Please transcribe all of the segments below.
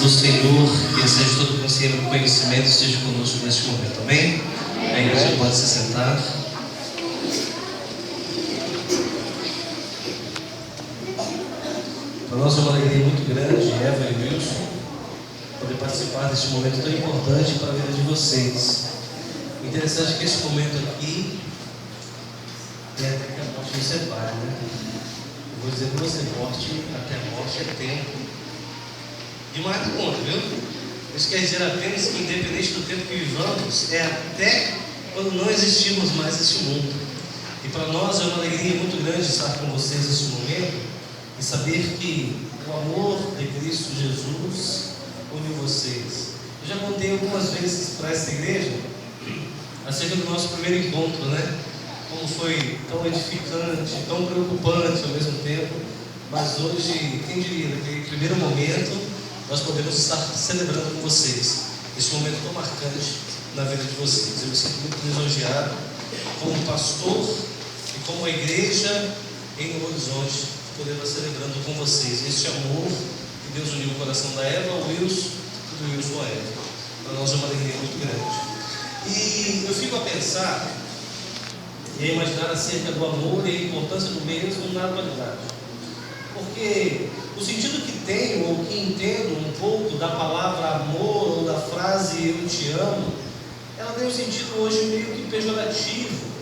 do Senhor que excede todo conhecimento esteja conosco neste momento, amém? A igreja pode se sentar. Para nós é uma alegria muito grande, Eva e Wilson, poder participar deste momento tão importante para a vida de vocês. Interessante que esse momento aqui é até que a morte nos separe, né? Eu vou dizer para você, morte, até a morte é tempo demais da conta, viu? Isso quer dizer apenas que, independente do tempo que vivamos, é até quando não existimos mais neste mundo. E para nós é uma alegria muito grande estar com vocês neste momento e saber que o amor de Cristo Jesus uniu vocês. Eu já contei algumas vezes para essa igreja acerca do nosso primeiro encontro, né? Como foi tão edificante, tão preocupante ao mesmo tempo, mas hoje, quem diria, naquele primeiro momento, nós podemos estar celebrando com vocês esse momento tão marcante na vida de vocês. Eu me sinto muito lisonjeado como pastor e como a igreja em Novo Horizonte, poder estar celebrando com vocês este amor que Deus uniu o coração da Eva ao Wilson e do Wilson à Eva. Para nós é uma alegria muito grande. E eu fico a pensar e a imaginar acerca do amor e a importância do mesmo na atualidade. Porque o sentido que tenho ou que entendo um pouco da palavra amor ou da frase eu te amo, ela tem um sentido hoje meio que pejorativo,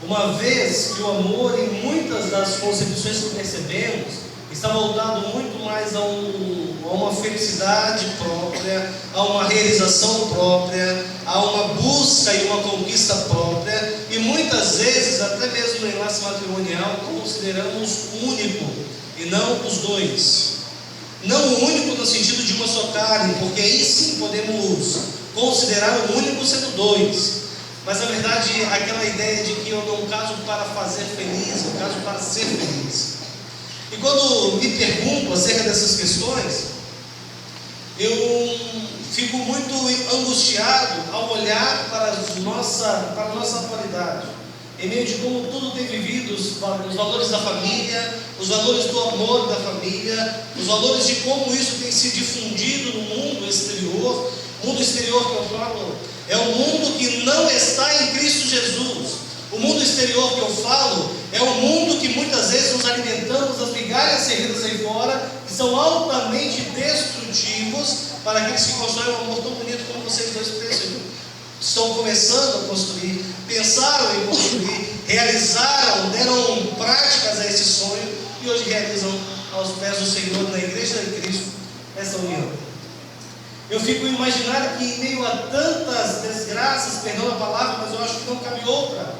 uma vez que o amor, em muitas das concepções que percebemos, está voltado muito mais a uma felicidade própria, a uma realização própria, a uma busca e uma conquista própria, e muitas vezes, até mesmo em enlace matrimonial, consideramos único e não os dois. Não o único no sentido de uma só carne, porque aí sim podemos considerar o único sendo dois. Mas na verdade, aquela ideia de que eu não caso para fazer feliz, eu caso para ser feliz. E quando me pergunto acerca dessas questões, eu fico muito angustiado ao olhar para a nossa atualidade, em meio de como tudo tem vivido, os valores da família, os valores do amor da família, os valores de como isso tem se difundido no mundo exterior. O mundo exterior que eu falo é o mundo que não está em Cristo Jesus. O mundo exterior que eu falo é o mundo que muitas vezes nos alimentamos das migalhas servidas aí fora, que são altamente destrutivos para aqueles que constroem um amor tão bonito como vocês dois estão começando a construir, pensaram em construir, realizaram, deram práticas a esse sonho e hoje realizam aos pés do Senhor, na igreja de Cristo, essa união. Eu fico a imaginar que em meio a tantas desgraças, perdão a palavra, mas eu acho que não cabe outra,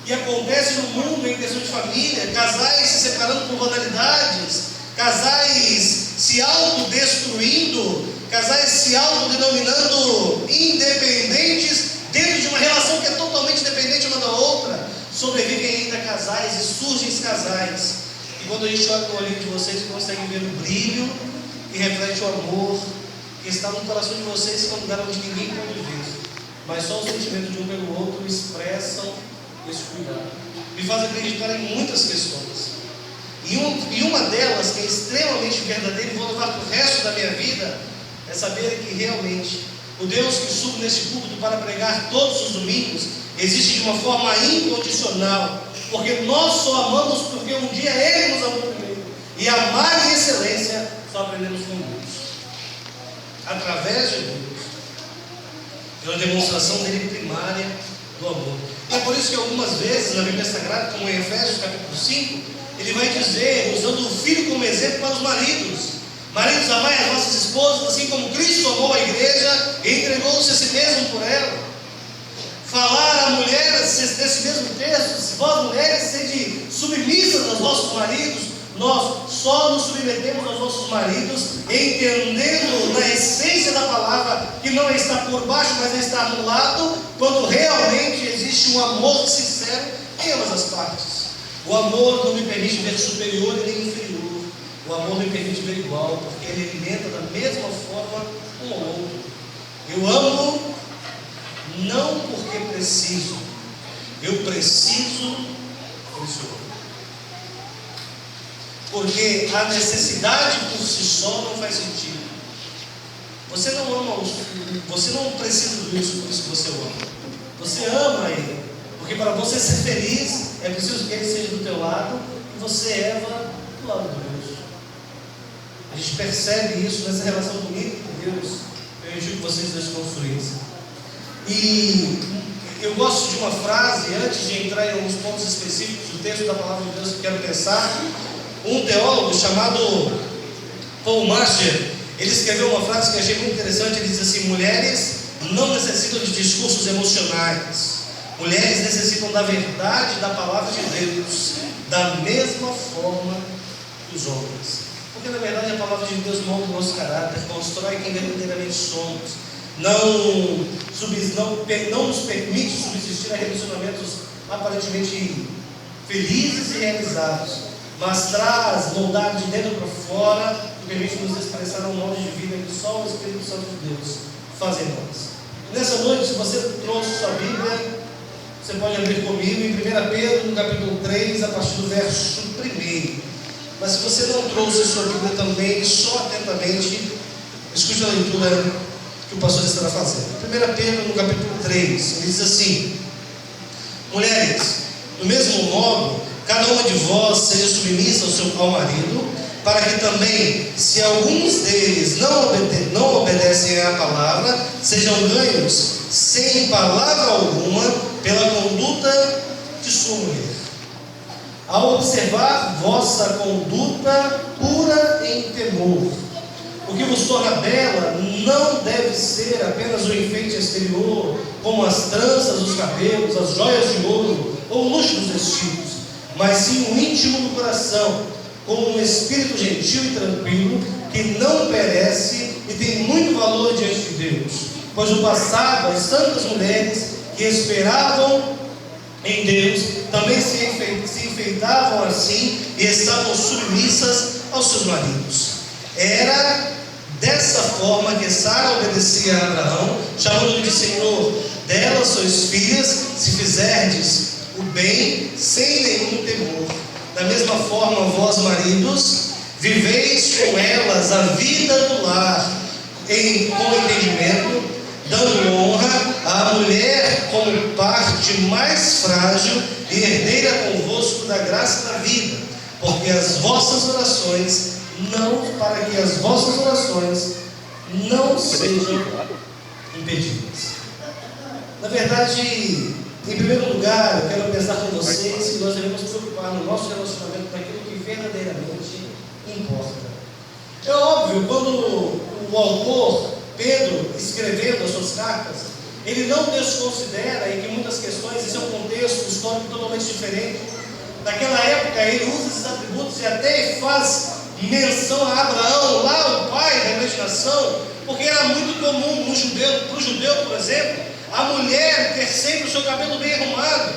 que acontece no mundo em questão de família, casais se separando por banalidades, casais se autodestruindo, casais se autodenominando independentes dentro de uma relação que é totalmente dependente uma da outra. Sobrevivem ainda casais e surgem casais. E quando a gente olha no olhinho de vocês, consegue ver o brilho que reflete o amor que está no coração de vocês, que é um lugar onde ninguém pode ver, mas só o sentimento de um pelo outro expressam esse cuidado. Me faz acreditar em muitas questões. E uma delas, que é extremamente verdadeira e vou levar para o resto da minha vida, é saber que realmente o Deus que subo nesse púlpito para pregar todos os domingos existe de uma forma incondicional, porque nós só amamos porque um dia Ele nos amou primeiro, e amar em excelência só aprendemos com Deus, através de Deus, pela demonstração dele primária do amor. E é por isso que algumas vezes na Bíblia Sagrada, como em Efésios capítulo 5, ele vai dizer, usando o filho como exemplo para os maridos: maridos, amai as vossas esposas, assim como Cristo amou a igreja e entregou-se a si mesmo por ela. Falar a mulheres desse mesmo texto: vós mulheres, sede submissas aos vossos maridos. Nós só nos submetemos aos nossos maridos, entendendo na essência da palavra que não está por baixo, mas está no lado, quando realmente existe um amor sincero em ambas as partes. O amor não me permite ver superior e nem inferior. O amor me permite ver igual, porque ele alimenta da mesma forma um ao outro. Eu amo não porque preciso, eu preciso por Senhor. Porque a necessidade por si só não faz sentido. Você não ama você não precisa do isso, por isso que você o ama. Você ama Ele, porque para você ser feliz é preciso que Ele seja do teu lado e você Eva do lado de Deus. A gente percebe isso nessa relação bonita que Deus permitiu que vocês dois construíssem. E eu gosto de uma frase, antes de entrar em alguns pontos específicos do texto da palavra de Deus que eu quero pensar. Um teólogo chamado Paul Marshall, ele escreveu uma frase que eu achei muito interessante. Ele diz assim: mulheres não necessitam de discursos emocionais, mulheres necessitam da verdade da palavra de Deus, da mesma forma que os homens. Porque na verdade a palavra de Deus molda o nosso caráter, constrói quem verdadeiramente somos, não nos permite subsistir a relacionamentos aparentemente felizes e realizados, mas traz moldado de dentro para fora e permite nos expressar um modo de vida que só o Espírito Santo de Deus faz em nós. E nessa noite, se você trouxe sua Bíblia, você pode abrir comigo em 1 Pedro, no capítulo 3, a partir do verso 1. Mas se você não trouxe sua Bíblia também, só atentamente escute a leitura que o pastor estará fazendo. 1 Pedro, no capítulo 3, ele diz assim: mulheres, do mesmo modo, cada uma de vós seja submissa ao marido, para que também, se alguns deles não obedecem à palavra, sejam ganhos sem palavra alguma pela conduta de sua mulher. Ao observar vossa conduta pura em temor, o que vos torna bela não deve ser apenas o enfeite exterior, como as tranças dos cabelos, as joias de ouro ou o luxo dos vestidos, mas sim o íntimo do coração, como um espírito gentil e tranquilo, que não perece e tem muito valor diante de Deus. Pois no passado as santas mulheres que esperavam em Deus também se enfeitavam assim e estavam submissas aos seus maridos. Era dessa forma que Sara obedecia a Abraão, chamando-lhe de Senhor. Delas sois filhas, se fizerdes o bem sem nenhum temor. Da mesma forma, vós maridos, viveis com elas a vida do lar, com entendimento, dando honra à mulher como parte mais frágil e herdeira convosco da graça da vida, para que as vossas orações não sejam impedidas. Na verdade, em primeiro lugar, eu quero pensar com vocês que nós devemos nos preocupar no nosso relacionamento com aquilo que verdadeiramente importa. É óbvio, quando o autor Pedro, escrevendo as suas cartas, ele não desconsidera em que muitas questões, esse é um contexto histórico totalmente diferente. Naquela época, ele usa esses atributos e até faz menção a Abraão, lá o pai da imaginação, porque era muito comum para o judeu, por exemplo, a mulher ter sempre o seu cabelo bem arrumado.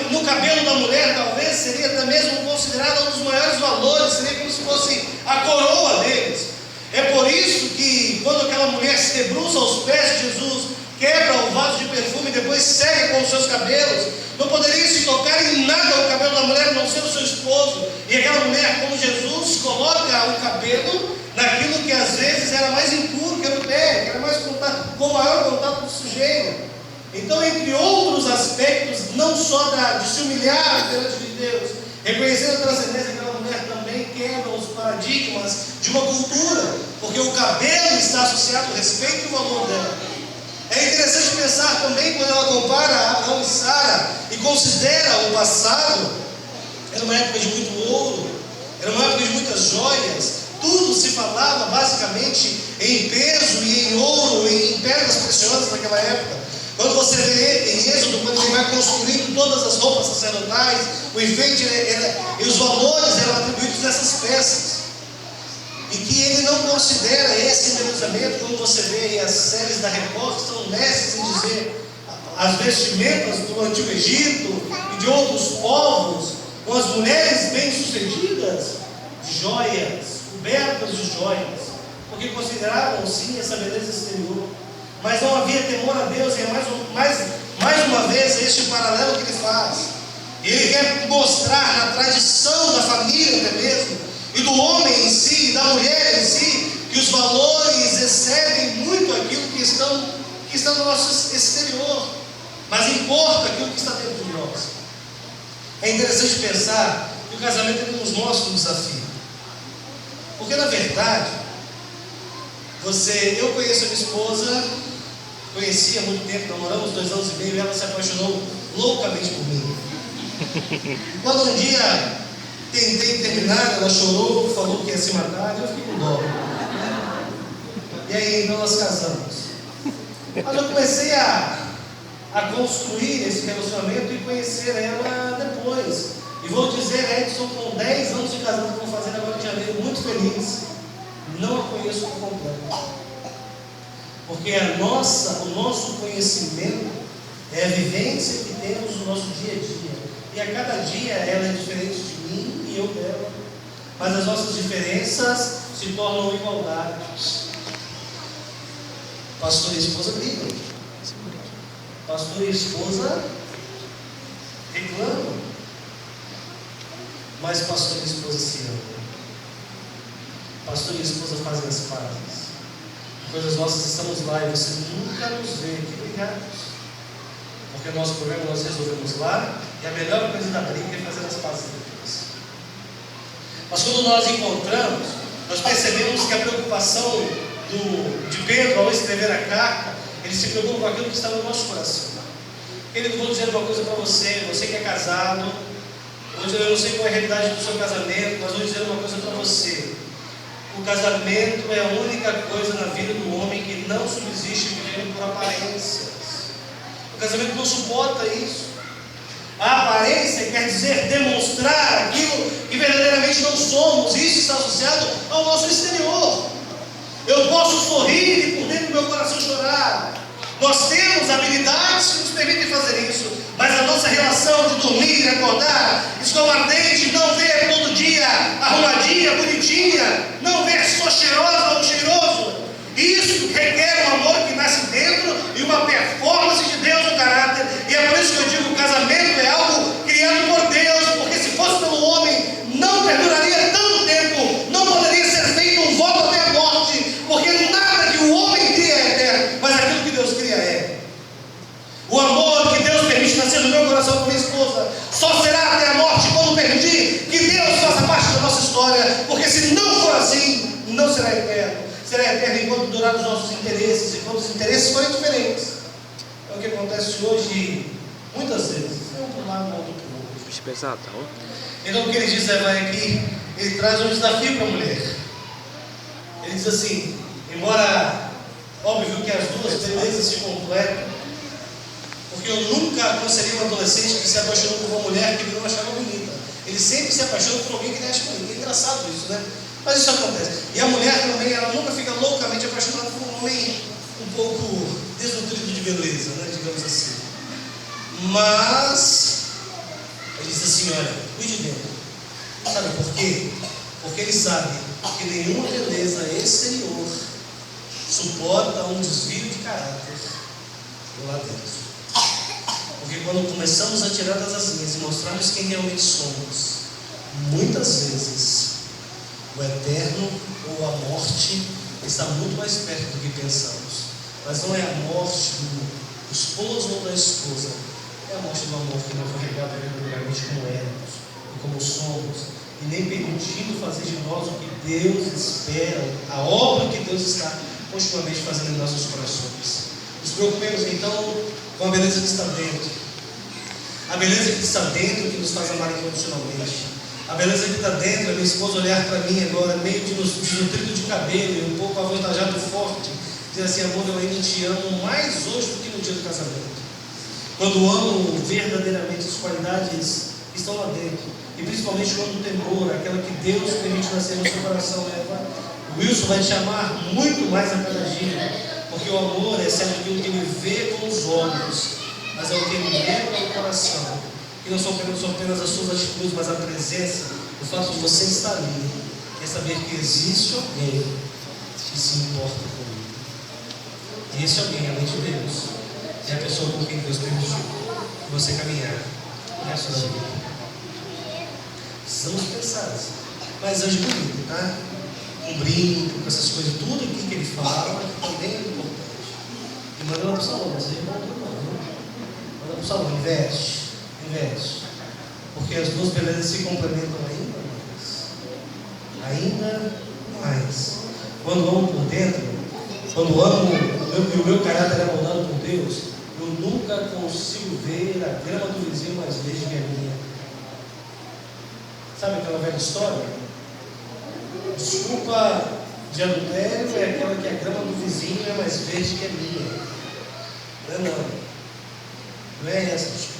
No cabelo da mulher, talvez, seria até mesmo considerado um dos maiores valores, seria como se fosse a coroa deles. É por isso que, quando aquela mulher se debruça aos pés de Jesus, quebra o vaso de perfume e depois segue com os seus cabelos, não poderia se tocar em nada o cabelo da mulher, a não ser o seu esposo. E aquela mulher, como Jesus, coloca o cabelo naquilo que às vezes era mais impuro, que era o pé, que era mais com maior contato do sujeito. Então, entre outros aspectos, não só de se humilhar diante de Deus, reconhecendo a transcendência daquela mulher, também quebra os paradigmas de uma cultura, porque o cabelo está associado ao respeito e ao valor dela. É interessante pensar também, quando ela compara Abraão e Sara e considera o passado, era uma época de muito ouro, era uma época de muitas joias, tudo se falava basicamente em peso e em ouro e em pedras preciosas naquela época. Quando você vê em Êxodo, quando ele vai construindo todas as roupas sacerdotais, o enfeite e os valores eram atribuídos nessas peças. E que ele não considera esse embelezamento, como você vê aí as séries da Record, que são mestres em dizer as vestimentas do Antigo Egito e de outros povos, com as mulheres bem-sucedidas, de joias, cobertas de joias, porque consideravam sim essa beleza exterior. Mas não havia temor a Deus, e é mais uma vez este paralelo que ele faz. Ele quer mostrar na tradição da família até mesmo, e do homem em si, e da mulher em si, que os valores coisas excedem muito aquilo que está no nosso exterior, mas importa aquilo que está dentro de nós. É interessante pensar que o casamento ele nos mostra um desafio, porque na verdade, eu conheço a minha esposa, conheci há muito tempo, namoramos 2 anos e meio, e ela se apaixonou loucamente por mim. Quando um dia tentei terminar, ela chorou, falou que ia se matar, e eu fiquei com dó. E aí então nós casamos. Mas eu comecei a construir esse relacionamento e conhecer ela depois. E vou dizer, Edson, com 10 anos de casado que vou fazer agora em janeiro, muito feliz, não a conheço por completo. Porque o nosso conhecimento é a vivência que temos no nosso dia a dia. E a cada dia ela é diferente de mim e eu dela. Mas as nossas diferenças se tornam igualdades. Pastor e esposa brigam. Pastor e esposa reclamam. Mas pastor e esposa se amam. Pastor e esposa fazem as pazes. Coisas nossas estamos lá e você nunca nos vê aqui brigados. Porque o nosso problema nós resolvemos lá e a melhor coisa da briga é fazer as pazes depois. Mas quando nós encontramos, nós percebemos que a preocupação de Pedro ao escrever a carta, ele se preocupa com aquilo que está no nosso coração. Ele vou dizer uma coisa para você que é casado, eu não sei qual é a realidade do seu casamento, mas vou dizer uma coisa para você. O casamento é a única coisa na vida do homem que não subsiste vivendo por aparências. O casamento não suporta isso. A aparência quer dizer demonstrar aquilo que verdadeiramente não somos. Isso está associado ao nosso exterior. Eu posso sorrir e por dentro do meu coração chorar. Nós temos habilidades que nos permitem fazer isso, mas a nossa relação de dormir e acordar, escovar dente, não ver todo dia arrumadinha, bonitinha, não ver só cheirosa ou cheiroso, isso requer um amor que nasce dentro e uma performance de Deus no caráter. E é por isso que eu digo que o casamento é algo criado por Deus, porque se fosse pelo homem não perduraria tanto tempo, não poderia ser feito um voto até a morte, porque nada que o homem cria é eterno, mas aquilo que Deus cria é. O amor que Deus permite nascer no meu coração com minha esposa só será até a morte quando permitir que Deus faça parte da nossa história, porque se não for assim, não será eterno. Será eterno enquanto durar os nossos interesses, enquanto os interesses forem diferentes. É o que acontece hoje, muitas vezes. Um para um lado, outro para o outro. Então o que ele diz aqui, ele traz um desafio para a mulher. Ele diz assim, embora óbvio que as duas belezas se completam, porque eu nunca aconselhei um adolescente que se apaixonou por uma mulher que ele não achava bonita. Ele sempre se apaixona por alguém que ele acha bonita. É engraçado isso, né? Mas isso acontece. E a mulher também, ela nunca fica loucamente apaixonada por um homem um pouco desnutrido de beleza, né? Digamos assim. Mas ele diz assim, olha, cuide dele. Sabe por quê? Porque ele sabe que nenhuma beleza exterior suporta um desvio de caráter lá dentro. Porque quando começamos a tirar das asinhas e mostrarmos quem realmente somos, muitas vezes o eterno ou a morte está muito mais perto do que pensamos. Mas não é a morte do esposo ou da esposa, é a morte do amor que não foi regado verdadeiramente como éramos e como somos, e nem permitindo fazer de nós o que Deus espera, a obra que Deus está continuamente fazendo em nossos corações. Nos preocupemos então com a beleza que está dentro. A beleza que está dentro que nos faz amar incondicionalmente. A beleza que está dentro, a minha esposa olhar para mim agora, meio desnutrido de cabelo e um pouco avantajado forte, dizer assim, amor, eu ainda te amo mais hoje do que no dia do casamento. Quando amo verdadeiramente as qualidades que estão lá dentro, e principalmente quando o temor, aquela que Deus permite nascer no seu coração, Eva, o Wilson vai te amar muito mais a cada dia, porque o amor é sempre aquilo que ele vê com os olhos, mas é o que ele lembra no coração. Que não são apenas as suas atitudes, mas a presença, o fato de você estar ali, é saber que existe alguém que se importa comigo. E esse alguém, além de Deus, é a pessoa com quem Deus permitiu que você caminhar o resto da vida. Precisamos pensar assim. Mas anjo bonito, tá? Com brinco, com essas coisas, tudo aqui que ele fala, que também é importante. E manda lá para o salão, você não manda para o salão, investe. Porque as duas belezas se complementam ainda mais. Quando amo por dentro, quando amo e o meu caráter é moldado por Deus, eu nunca consigo ver a grama do vizinho mais verde que a minha. Sabe aquela velha história? Desculpa de adultério é aquela que a grama do vizinho é mais verde que a minha. Não é essa desculpa.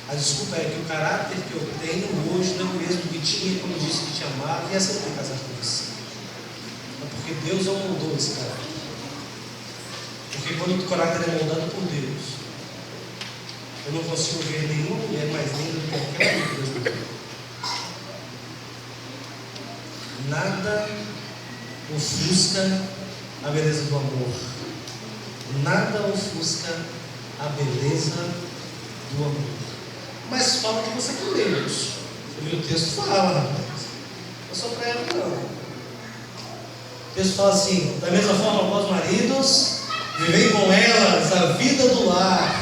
A desculpa é que o caráter que eu tenho hoje não é o mesmo que tinha quando disse que te amava e aceitou casar com você. É porque Deus não moldou esse caráter. Porque quando o caráter é moldado por Deus, eu não consigo ver nenhuma mulher mais linda do que aquela que Deus me deu. Nada ofusca a beleza do amor. Nada ofusca a beleza do amor. Mas fala que você com Deus. Você viu o texto fala, rapaz. Não é só para ela, não. O texto fala assim: da mesma forma, vós maridos, vivei com elas a vida do lar,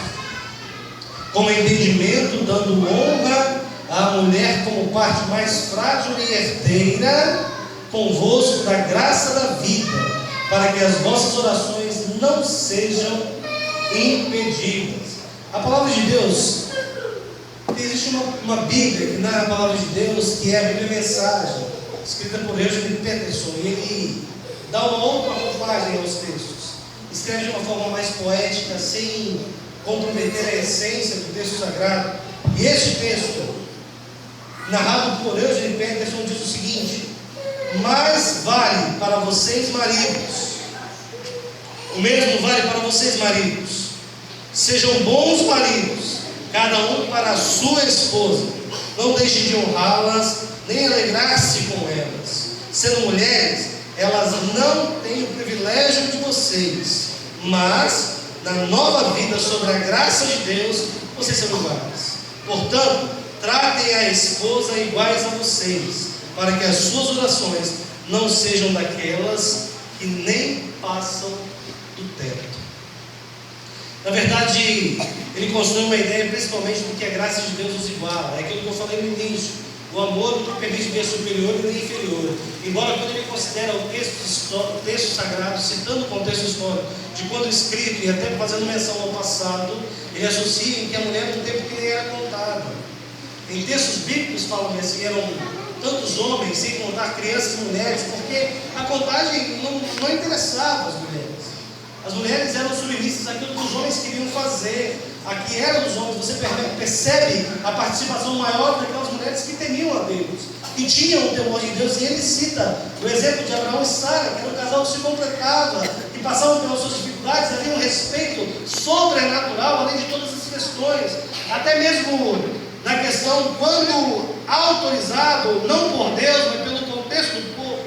com entendimento, dando honra à mulher como parte mais frágil e herdeira convosco da graça da vida, para que as vossas orações não sejam impedidas. A palavra de Deus, existe uma Bíblia que narra a palavra de Deus, que é a Bíblia Mensagem, escrita por Eugene Peterson, e ele dá uma outra roupagem aos textos, escreve de uma forma mais poética, sem comprometer a essência do texto sagrado. E este texto, narrado por Eugene Peterson, diz o seguinte: mas vale para vocês maridos, o mesmo vale para vocês maridos, sejam bons maridos, cada um para a sua esposa, não deixe de honrá-las, nem alegrar-se com elas. Sendo mulheres, elas não têm o privilégio de vocês, mas na nova vida sobre a graça de Deus, vocês são iguais. Portanto, tratem a esposa iguais a vocês, para que as suas orações não sejam daquelas que nem passam do teto. Na verdade, ele construiu uma ideia principalmente do que a graça de Deus nos iguala. É aquilo que eu falei no início. O amor não permite ver superior e nem inferior. Embora quando ele considera o texto sagrado, citando o contexto histórico de quando escrito e até fazendo menção ao passado, ele associa em que a mulher num tempo que nem era contada. Em textos bíblicos falam assim, eram tantos homens, sem contar crianças e mulheres, porque a contagem não interessava as mulheres. As mulheres eram submissas àquilo que os homens queriam fazer. Aqui eram os homens. Você percebe a participação maior daquelas mulheres que temiam a Deus, que tinham o temor de Deus. E ele cita o exemplo de Abraão e Sara, que era um casal que se completava, que passavam pelas suas dificuldades, havia um respeito sobrenatural, além de todas as questões, até mesmo na questão, quando autorizado, não por Deus, mas pelo contexto do povo,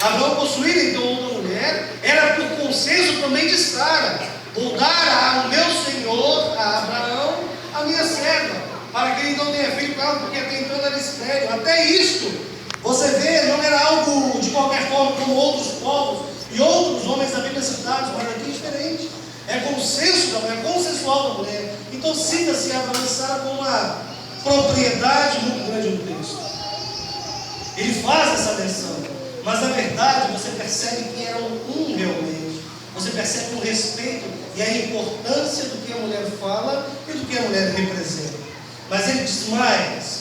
Abraão possuir então outra mulher, era por consenso também de Sara: vou dar ao meu senhor, a Abraão, a minha serva, para que ele não tenha filho com ela, porque até então ela era estéril. Até isto, você vê, não era algo de qualquer forma como outros povos e outros homens da Bíblia citados, mas aqui é diferente. É consenso da mulher, consensual da mulher. Então cita-se Abraão e Sara com uma propriedade muito grande no texto. Ele faz essa menção, mas na verdade você percebe que eram um realmente. Você percebe o respeito e a importância do que a mulher fala e do que a mulher representa. Mas ele diz mais: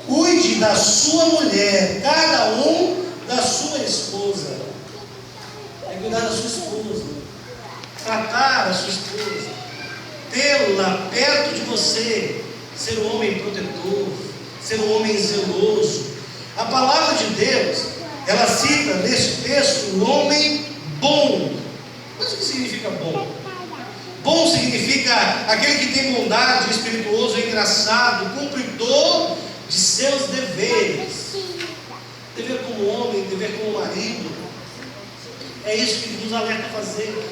cuide da sua mulher, cada um da sua esposa. É cuidar da sua esposa, tratar a sua esposa, tê-la perto de você, ser um homem protetor, ser um homem zeloso. A palavra de Deus, ela cita neste texto o homem bom. Mas o que significa bom? Bom significa aquele que tem bondade, espirituoso, engraçado, cumpridor de seus deveres. Dever como homem, dever como marido. É isso que nos alerta a fazer.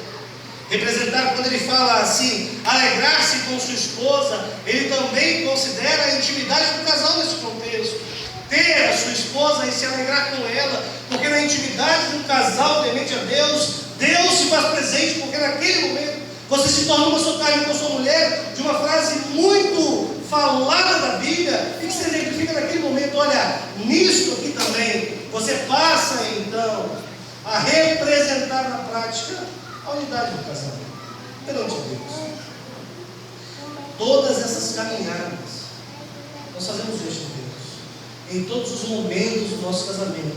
Representar, quando ele fala assim, alegrar-se com sua esposa, ele também considera a intimidade do casal nesse contexto. Ter a sua esposa e se alegrar com ela, porque na intimidade do casal temente a Deus Você se torna uma só carne com sua mulher, de uma frase muito falada da Bíblia, e que se identifica naquele momento. Olha, nisto aqui também, você passa então a representar na prática a unidade do casamento perante Deus. Todas essas caminhadas nós fazemos diante de Deus. Em todos os momentos do nosso casamento,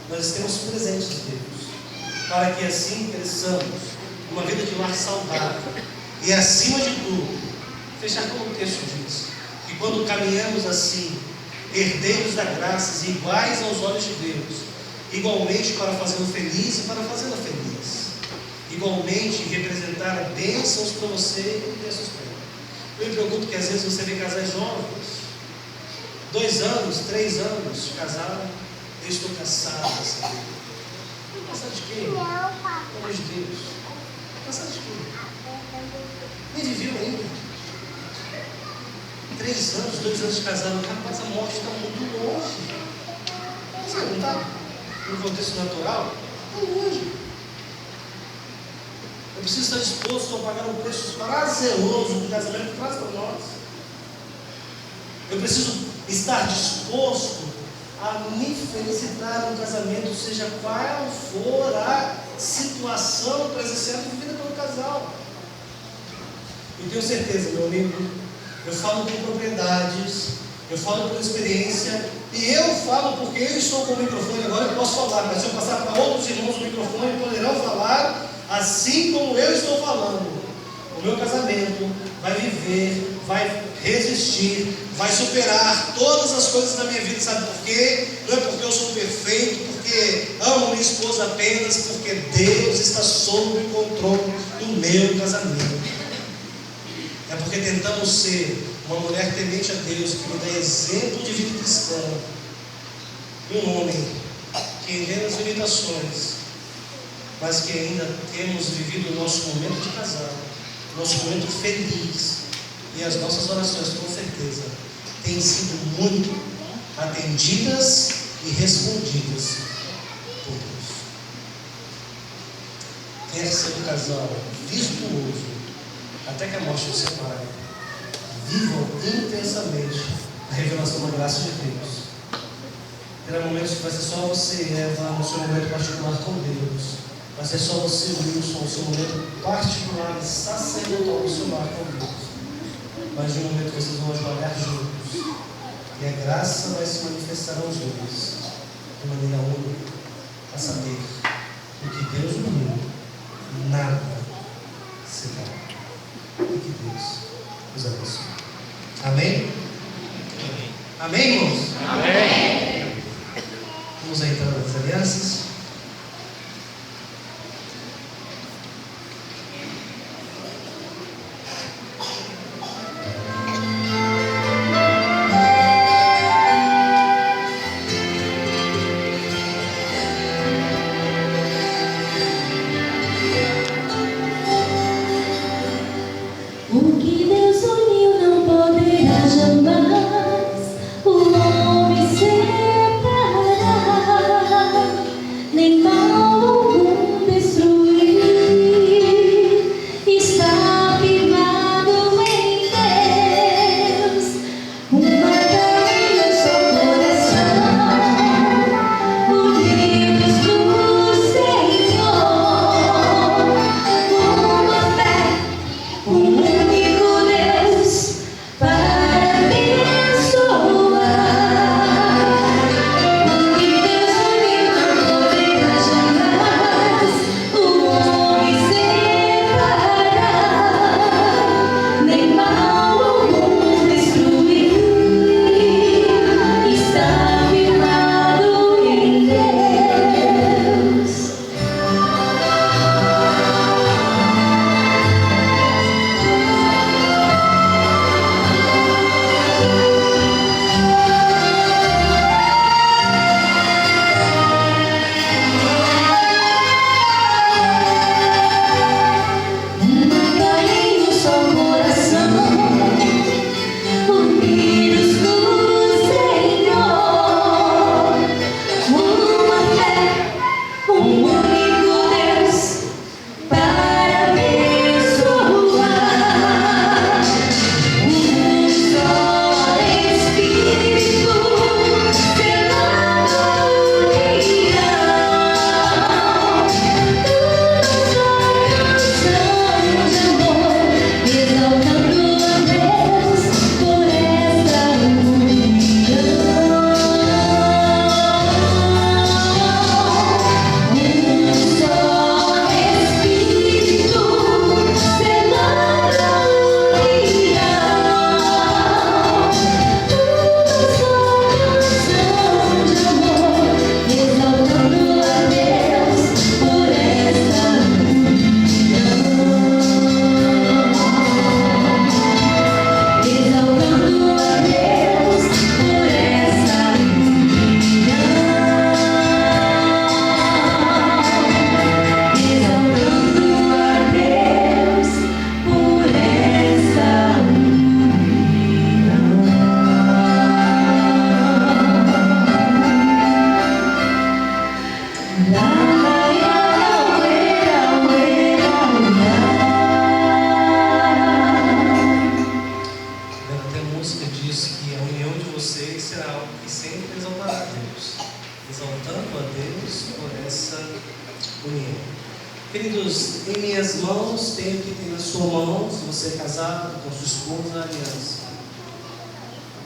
nós estamos presentes de Deus, para que assim cresçamos uma vida de lar saudável. E acima de tudo, fechar como o texto diz, que quando caminhamos assim, herdeiros da graça, iguais aos olhos de Deus, igualmente para fazê-lo feliz e para fazê-la feliz, igualmente representar bênçãos para você e bênçãos para ele. Eu me preocupo que às vezes você vê casais jovens, 2 anos, 3 anos de casado, eu estou cansado dessa vida. Cansado de quê? Pelo amor de Deus. Cansado de quê? Nem viveu ainda. 3 anos, 2 anos de casado, rapaz, a morte está muito longe. Você não está no contexto natural? Está longe. Eu preciso estar disposto a pagar um preço prazeroso do casamento que traz para nós. Eu preciso estar disposto a me felicitar no casamento, seja qual for a situação presencial vivida pelo casal. Eu tenho certeza, meu amigo, eu falo com propriedades, eu falo por experiência, e eu falo porque eu estou com o microfone agora, eu posso falar, mas se eu passar para outros irmãos o microfone, poderão falar assim como eu estou falando. O meu casamento vai viver, vai resistir, vai superar todas as coisas da minha vida. Sabe por quê? Não é porque eu sou perfeito, porque amo minha esposa apenas, porque Deus está sob o controle do meu casamento. É porque tentamos ser uma mulher temente a Deus, que me dá exemplo de vida cristã, um homem que entende as limitações, mas que ainda temos vivido o nosso momento de casal, nosso momento feliz, e as nossas orações, com certeza, têm sido muito atendidas e respondidas por Deus. Quer ser um casal virtuoso, até que a morte os separe. Vivam intensamente a revelação da graça de Deus. Terá momentos que vai ser só você e Eva no seu momento particular com Deus. Vai ser só você, Wilson, no seu momento particular e sacerdotal no seu lar com Deus. Mas de um momento que vocês vão jogar juntos, e a graça vai se manifestar aos dois de maneira única, a saber, o que Deus uniu, nada separará. E que Deus os abençoe. Amém? Amém, irmãos? Amém. Vamos à entrada das alianças. O que Deus uniu não poderá jamais o homem separar. Queridos, em minhas mãos tenho o que tem na sua mão, se você é casado, com sua esposa, a aliança.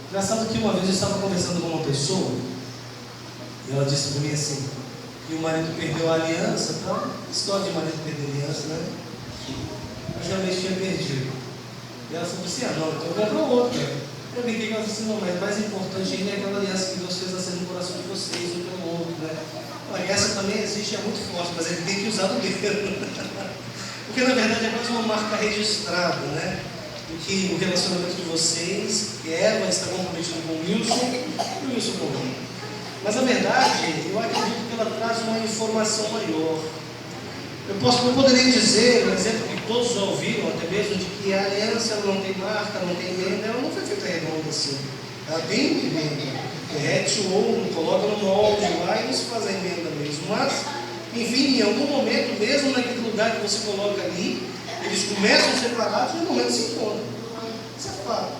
Engraçado que uma vez eu estava conversando com uma pessoa, e ela disse para mim assim, que o marido perdeu a aliança, tá? História de marido perder a aliança, né? Eu geralmente tinha perdido. E ela falou assim, não, então eu compro outro, né? Eu brinquei com ela assim, não, mas mais importante ainda é aquela aliança que Deus fez nascer no coração de vocês, um pelo outro, né? Olha, essa também existe, é muito forte, mas ele tem que usar do mesmo. Porque na verdade é quase uma marca registrada, né? Em que o relacionamento de vocês, que Eva está comprometida com o Wilson e o Wilson com ele. Mas na verdade, eu acredito que ela traz uma informação maior. Eu poderia dizer, um exemplo que todos já ouviram, até mesmo, de que a aliança ela não tem marca, não tem emenda, ela não foi feita redonda assim. Ela tem emenda. Derrete o ouro, coloca no molde lá e não se faz a emenda mesmo. Mas, enfim, em algum momento, mesmo naquele lugar que você coloca ali, eles começam separados e no momento se encontram. Isso é fato.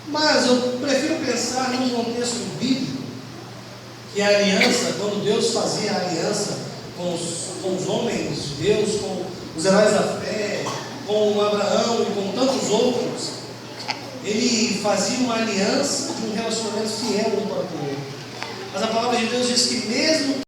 Mas eu prefiro pensar num contexto bíblico, que a aliança, quando Deus fazia a aliança com os homens de Deus, com os heróis da fé, com Abraão e com tantos outros, ele fazia uma aliança de um relacionamento fiel um para o outro. Mas a palavra de Deus diz que mesmo